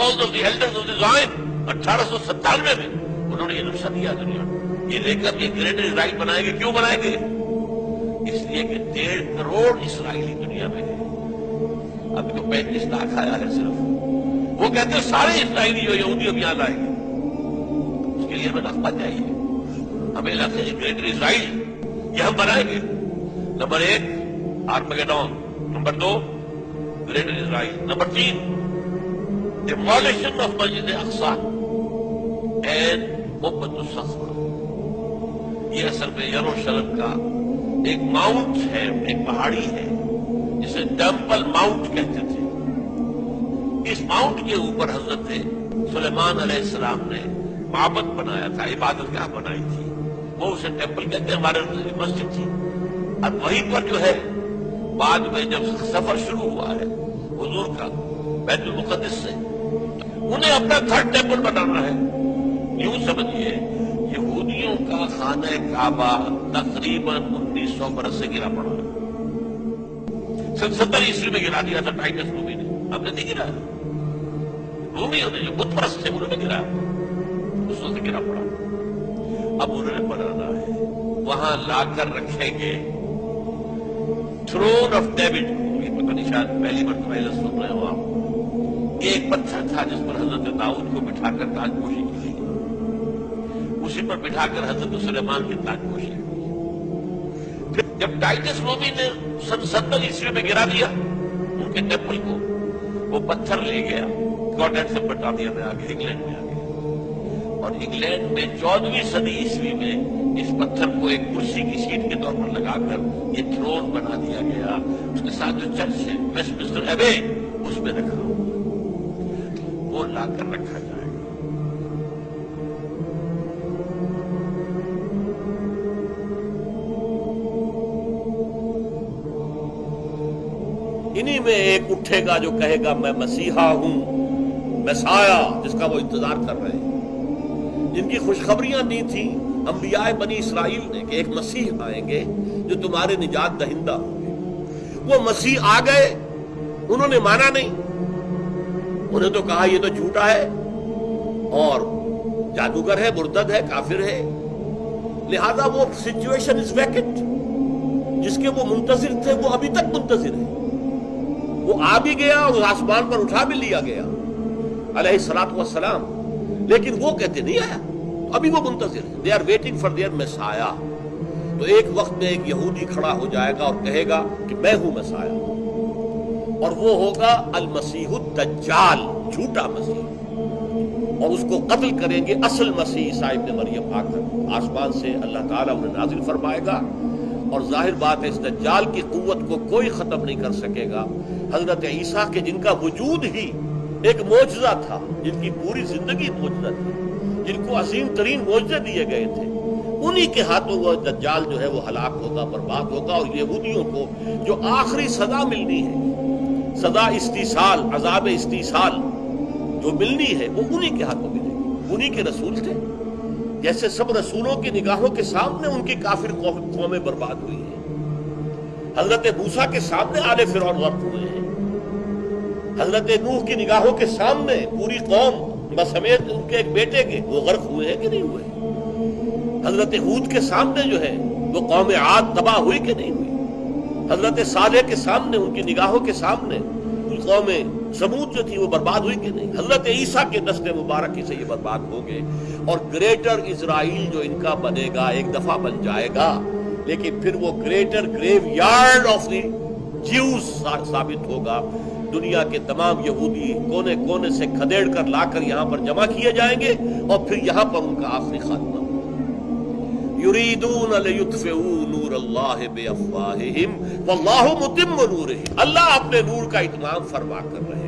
walls of the elders of the Zion 1897 میں انہوں نے یہ نقشہ دیا دنیا کو. یہ لے کر یہ گریٹر اسرائیل بنائیں گے. کیوں بنائیں گے؟ اس لیے کہ 1.5 کروڑ اسرائیلی دنیا میں ہے. ابھی تو 35 لاکھ آیا ہے صرف. وہ کہتے ہیں سارے اسرائیلی جو یہودی اب یہاں لائیں گے. اس کے لیے ہمیں نقبہ چاہیے. ہمیں لگتا ہے گریٹر اسرائیل یہ ہم بنائیں گے. Number 1 Armageddon. Number 2 greater Israel. Number 3 demolition of Masjid Aqsa and قبۃ الصخرہ. یہ اصل میں یروشلم کا ایک ماؤنٹ ہے, ایک پہاڑی ہے جسے ٹیمپل ماؤنٹ کہتے تھے. اس ماؤنٹ کے اوپر حضرت سلیمان علیہ السلام نے معبد بنایا تھا, عبادت گاہ بنائی تھی. وہ اسے ٹیمپل کہتے ہیں, ہمارے مسجد تھی. اب وہیں پر جو ہے بعد میں جب سفر شروع ہوا ہے حضور کا بیت المقدس سے, انہیں اپنا 3rd ٹیمپل بنانا ہے. یوں سمجھیے یہودیوں کا خانہ کعبہ تقریباً 1900 برس سے گرا پڑا ہے. 70 عیسوی میں گرا دیا تھا ٹائٹس رومی نے. ہم نے نہیں گرایا. رومیوں نے جو بت پرست تھے انہوں نے گرایا, اس وقت گرا پڑا. اب انہوں نے بنانا ہے, وہاں لا کر رکھیں گے تھرون آف ڈیوڈ. یہ پتہ نہیں شاید پہلی مرتبہ سن رہے ہو آپ. ایک پتھر تھا جس پر حضرت داؤد کو بٹھا کر تاج پوشی کی گئی. اسی پر بٹھا کر حضرت سلیمان کی تاج پوشی کی. پھر جب ٹائٹس رومی نے 70 عیسوی میں گرا دیا ان کے ٹیمپل کو, وہ پتھر لے گیا اسکاٹ سے برطانیہ میں آ گیا, انگلینڈ میں آ گیا. اور انگلینڈ میں 14ویں صدی عیسوی میں اس پتھر کو ایک کرسی کی سیٹ کے طور پر لگا کر یہ تھرون بنا دیا گیا. اس کے ساتھ جو چرچ ہے ویسٹ منسٹر ایبے اس میں رکھا ہوا, وہ لا کر رکھا جائے گا. انہی میں ایک اٹھے گا جو کہے گا میں مسیحا ہوں, مسایا, جس کا وہ انتظار کر رہے ہیں. جن کی خوشخبریاں دی تھی انبیاء بنی اسرائیل نے کہ ایک مسیح آئیں گے جو تمہارے نجات دہندہ ہوں گے. وہ مسیح آ گئے, انہوں نے مانا نہیں. انہیں تو کہا یہ تو جھوٹا ہے اور جادوگر ہے, مرتد ہے, کافر ہے. لہذا وہ سچویشن از ویکنٹ. جس کے وہ منتظر تھے وہ ابھی تک منتظر ہے. وہ آ بھی گیا اور آسمان پر اٹھا بھی لیا گیا علیہ الصلوۃ والسلام, لیکن وہ کہتے نہیں آیا. ابھی وہ منتظر ہے. They are waiting for their messiah. تو ایک وقت میں ایک یہودی کھڑا ہو جائے گا اور کہے گا کہ میں ہوں مسایا, اور وہ ہوگا المسیح الدجال, جھوٹا مسیح. اور اس کو قتل کریں گے اصل مسیح عیسیٰ ابن مریم آ کر. آسمان سے اللہ تعالیٰ انہیں نازل فرمائے گا. اور ظاہر بات ہے اس دجال کی قوت کو کوئی ختم نہیں کر سکے گا. حضرت عیسیٰ کے جن کا وجود ہی ایک معجزہ تھا, جن کی پوری زندگی معجزہ تھی, جن کو عظیم ترین معجزے دیے گئے تھے, انہی کے ہاتھوں وہ دجال جو ہے وہ ہلاک ہوگا, برباد ہوگا. اور یہودیوں کو جو آخری سزا ملنی ہے, سزا استیصال, عذاب استیصال جو ملنی ہے, وہ انہی کے ہاتھوں ملے گی. انہی کے رسول تھے. جیسے سب رسولوں کی نگاہوں کے سامنے ان کی کافر قومیں برباد ہوئی ہیں. حضرت موسیٰ کے سامنے آل فرعون غرق ہوئے ہیں. حضرت نوح کی نگاہوں کے سامنے پوری قوم بسمیت ان کے ایک بیٹے کے وہ غرق ہوئے ہیں کہ نہیں ہوئے. حضرت ہود کے سامنے جو ہے وہ قوم عاد تباہ ہوئی کہ نہیں ہوئی. حضرت صالح کے سامنے ان کی نگاہوں کے سامنے قوم سمود جو تھی وہ برباد ہوئی کہ نہیں. حضرت عیسیٰ کے نسل مبارکی سے یہ برباد ہو گئے. اور گریٹر اسرائیل جو ان کا بنے گا ایک دفعہ بن جائے گا, لیکن پھر وہ greater graveyard of the Jews ثابت ہوگا. دنیا کے تمام یہودی کونے کونے سے کھدیڑ کر لا کر یہاں پر جمع کیے جائیں گے, اور پھر یہاں پر ان کا آخری خاتمہ. یریدون لیطفئوا نور اللہ بافواہہم واللہ متم نورہ. اللہ اپنے نور کا اتمام فرما کر رہے ہیں.